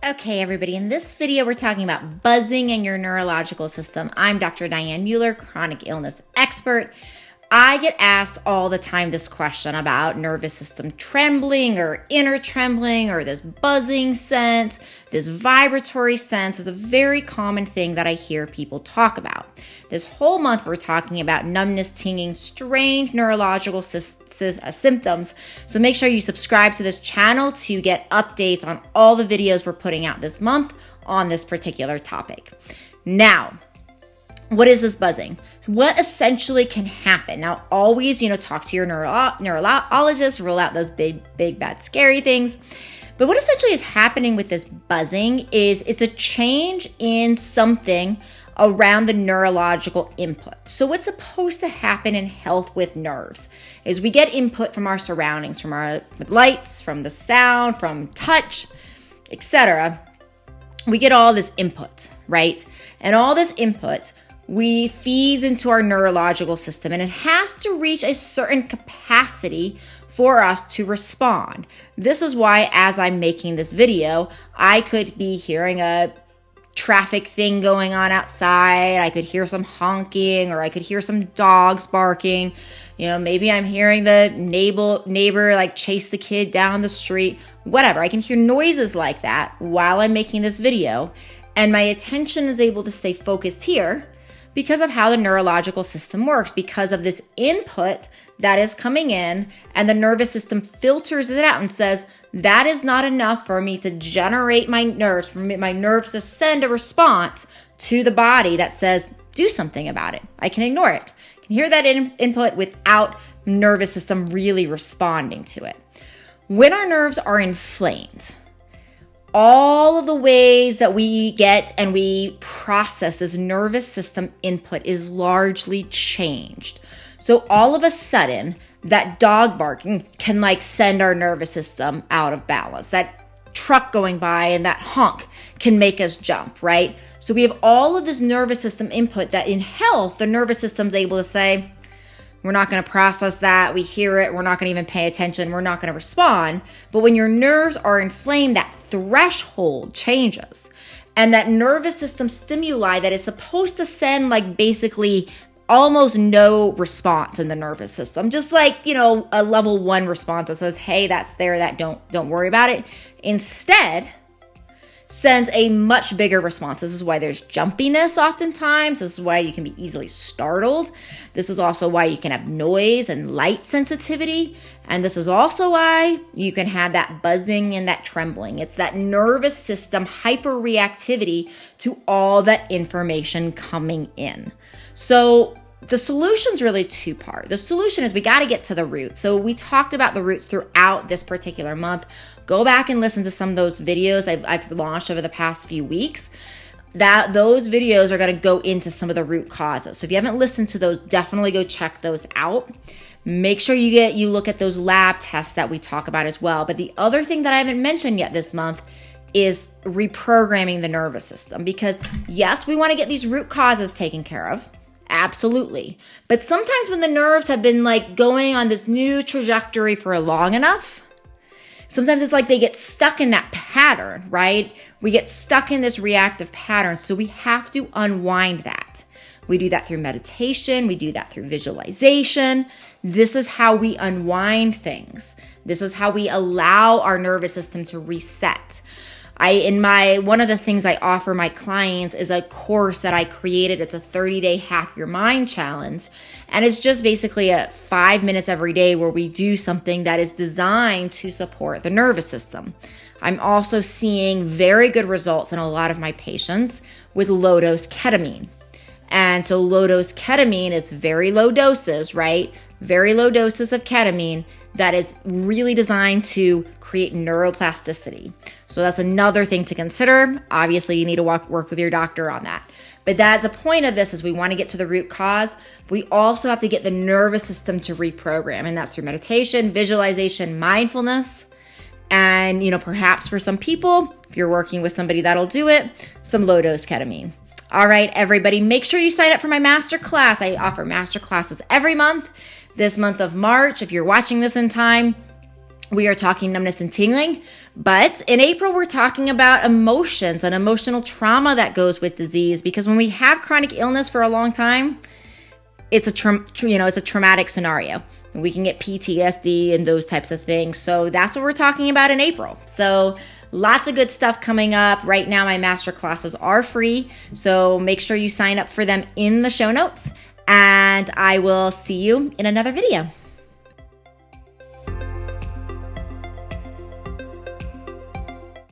Okay, everybody, in this video, we're talking about buzzing in your neurological system. I'm Dr. Diane Mueller, chronic illness expert. I get asked all the time this question about nervous system trembling or inner trembling or this buzzing sense, this vibratory sense is a very common thing that I hear people talk about. This whole month, we're talking about numbness, tingling, strange neurological symptoms. So make sure you subscribe to this channel to get updates on all the videos we're putting out this month on this particular topic. Now, what is this buzzing? What essentially can happen? Now, always, talk to your neurologist, rule out those big, bad, scary things. But what essentially is happening with this buzzing is it's a change in something around the neurological input. So what's supposed to happen in health with nerves is we get input from our surroundings, from our lights, from the sound, from touch, etc. We get all this input, right? And all this input we feeds into our neurological system, and it has to reach a certain capacity for us to respond. This is why, as I'm making this video, I could be hearing a traffic thing going on outside. I could hear some honking, or I could hear some dogs barking. Maybe I'm hearing the neighbor like chase the kid down the street, whatever. I can hear noises like that while I'm making this video, and my attention is able to stay focused here because of how the neurological system works, because of this input that is coming in, and the nervous system filters it out and says, that is not enough for me to generate my nerves, for my nerves to send a response to the body that says, do something about it. I can ignore it. I can hear that input without the nervous system really responding to it. When our nerves are inflamed, all of the ways that we get and we process this nervous system input is largely changed. So all of a sudden, that dog barking can send our nervous system out of balance. That truck going by and that honk can make us jump, right? So we have all of this nervous system input that in health, the nervous system's able to say, we're not going to process that. We hear it. We're not going to even pay attention. We're not going to respond. But when your nerves are inflamed, that threshold changes. And that nervous system stimuli that is supposed to send basically almost no response in the nervous system. Just a level 1 response that says, hey, that's there, that don't worry about it. Instead, sends a much bigger response. This is why there's jumpiness oftentimes. This is why you can be easily startled. This is also why you can have noise and light sensitivity. And this is also why you can have that buzzing and that trembling. It's that nervous system hyperreactivity to all that information coming in. So the solution's really two-part. The solution is we got to get to the root. So we talked about the roots throughout this particular month. Go back and listen to some of those videos I've launched over the past few weeks. Those videos are going to go into some of the root causes. So if you haven't listened to those, definitely go check those out. Make sure you look at those lab tests that we talk about as well. But the other thing that I haven't mentioned yet this month is reprogramming the nervous system. Because yes, we want to get these root causes taken care of. Absolutely. But sometimes when the nerves have been going on this new trajectory for long enough, sometimes it's they get stuck in that pattern, right? We get stuck in this reactive pattern. So we have to unwind that. We do that through meditation. We do that through visualization. This is how we unwind things. This is how we allow our nervous system to reset. One of the things I offer my clients is a course that I created. It's a 30-day Hack Your Mind challenge. And it's just basically 5 minutes every day where we do something that is designed to support the nervous system. I'm also seeing very good results in a lot of my patients with low-dose ketamine. And so low-dose ketamine is very low doses, right? Very low doses of ketamine that is really designed to create neuroplasticity. So that's another thing to consider. Obviously, you need to work with your doctor on that. But the point of this is we want to get to the root cause. We also have to get the nervous system to reprogram, and that's through meditation, visualization, mindfulness, and perhaps for some people, if you're working with somebody that'll do it, some low-dose ketamine. All right, everybody, make sure you sign up for my Masterclass. I offer Masterclasses every month. This month of March, if you're watching this in time, we are talking numbness and tingling. But in April, we're talking about emotions and emotional trauma that goes with disease, because when we have chronic illness for a long time, it's a traumatic scenario. We can get PTSD and those types of things. So that's what we're talking about in April. So lots of good stuff coming up. Right now, my master classes are free. So make sure you sign up for them in the show notes. And I will see you in another video.